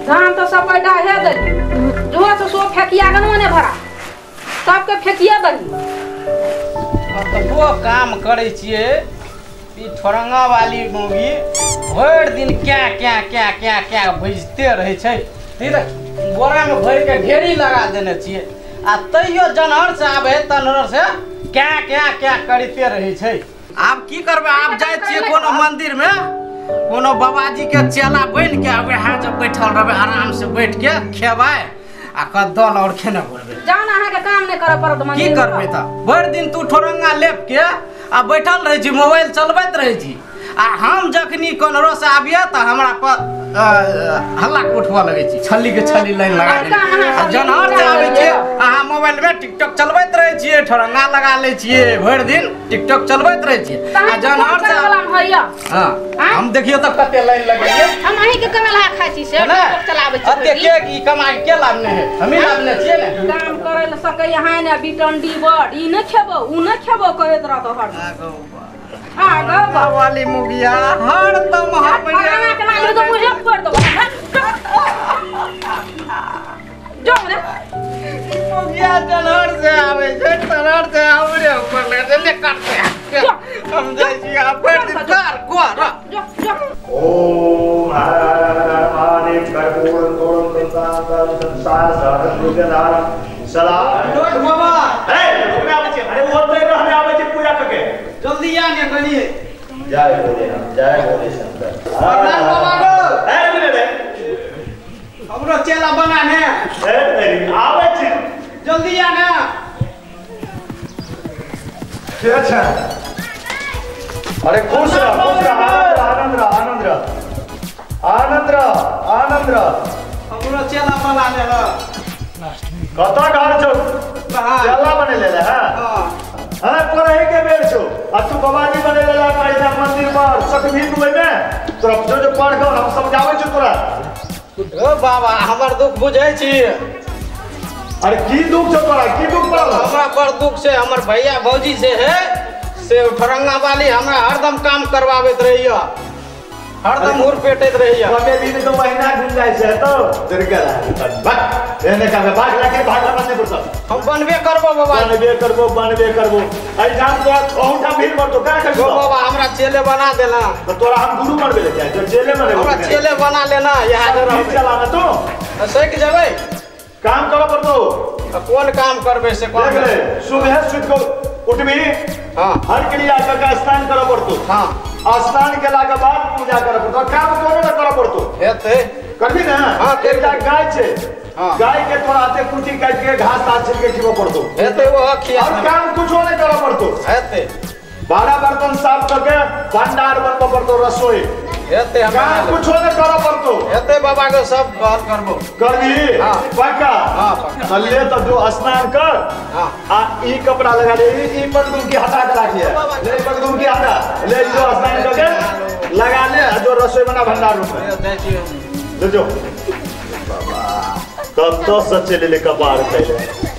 धान तो सब बैठा है दली जो तो सो फेकिया गन मने भरा सबके फेकिया दली अब तो काम करे छिए ई ठोरंगा वाली मूवी भर दिन क्या बुझते रहे छै फिर बोरा में भर के ढेरी लगा देने छिए आ तैयो जनहर से आबे तनहर से क्या करते रहे छै। आब की करबे आब जाय छिए कोनो मंदिर में कोनो बाबाजी के चेला बन के आबे हां जब बैठल रहबे आराम से बैठ के खेबै आ कदल और खेने पड़बे जान अहाँ के काम नहीं करे पड़त मंदिर की करबे त भर दिन तू ठोरंगा लेप के आ बैठल रहे छी मोबाइल चलबैत रहे छी आ हम जखनी कोनरो से आबिया त हमरा पर हल्ला उठवा लगे छी छल्ली के छल्ली लाइन लगा दे आ जनहर से आबे छी अहाँ मोबाइल में टिकटॉक चलबैत रहे छी ठोरंगा लगा ले छी भर दिन टिकटॉक चलबैत रहे छी आ जनहर से हां हम देखियो त कते लाइन लगैए हम अही के कमेला खाइ छी से टिकटॉक चलाबै छी अते के ई कमाई के लाभ नहीं है हमें लाभ नहीं छिए ने काम करे ल सकै यहाँ ने बिटंडी बड ई न खेबो उ न खेबो कहैत रहत हर गो वाली मुगिया हर दम खाना के नाम तो मुझे पड़ दो जो रे मुगिया जनहर से आवे छै तनहर से हमरे ऊपर ले काटते हम जाय छी आ पर दिकार कोरा ओम हरे कर्पूर तोरम संसार संसार साधुगदार सदा डोट बाबा ए हमें आवे छै अरे बोल दे हमें आवे छै पूजा करके जल्दी आ ने कनी जय भोले शंकर प्रणाम बाबा गो ए मिले हमरो चेला बना ने ए तेरी आवे छै जल्दी आ ने के अच्छा अरे खुश रह आनंद रह हमरो चेला बना ने कता घर छौ चेला बने ले हां हां पढ़े के बेर छौ आ तू बाबाजी बने ले पैसा मंदिर पर सकभी तू में तरफ जो पढ़ के हम समझावे छौ तोरा ओ बाबा हमर दुख बुझै छी अरे की दुख छौ तोरा की दुख पड़ल हमरा बड़ दुख से हमर भैया भौजी से है से ठोरंगा वाली हमरा हरदम काम करवावैत रहियो हरदम उर पेटैत रहियो कमे दिन तो महीना घुम जाय छै तो दरके बक एने का भाग लाके भाग बनने पड़ता हम बनबे करबो बाबा बनबे करबो आई जान तो ओहुठा भीड़ मर तो का करबो बाबा हमरा चेले बना देना तो तोरा हम गुरु बनबे ले जाय तो चेले बने हमरा चेले बना लेना यहां से रह चला ना तो सक जेबै काम करो पड़तो कौन काम करबे से कौन देख ले सुबह सुत को उठबी हां हर क्रिया का स्नान करो पड़तो हां स्नान केला के बाद पूजा करो पड़तो काम कोनो न करो पड़तो हेते करबी ना हां एकटा गाय छै हां गाय के थोड़ा आते कुटी काट के घास तास छिल के खिबो पड़तो हेते वो खिया और काम कुछ नहीं करो पड़तो हेते बारह बर्तन साफ करके भंडार बनबो पड़तो रसोई हेते हम काम कुछ नहीं करो पड़तो हेते बाबा के सब घर करबो करबी हां पक्का हां पक्का चलिए तो जो स्नान कर हां आ ई कपड़ा लगा ले ई पगडुम की हटा के रखिए ले पगडुम की हटा ले जो स्नान करके लगा ले जो रसोई बना भंडार रूम में ले जो बाबा तब तो सच्चे ले कबाड़ पहले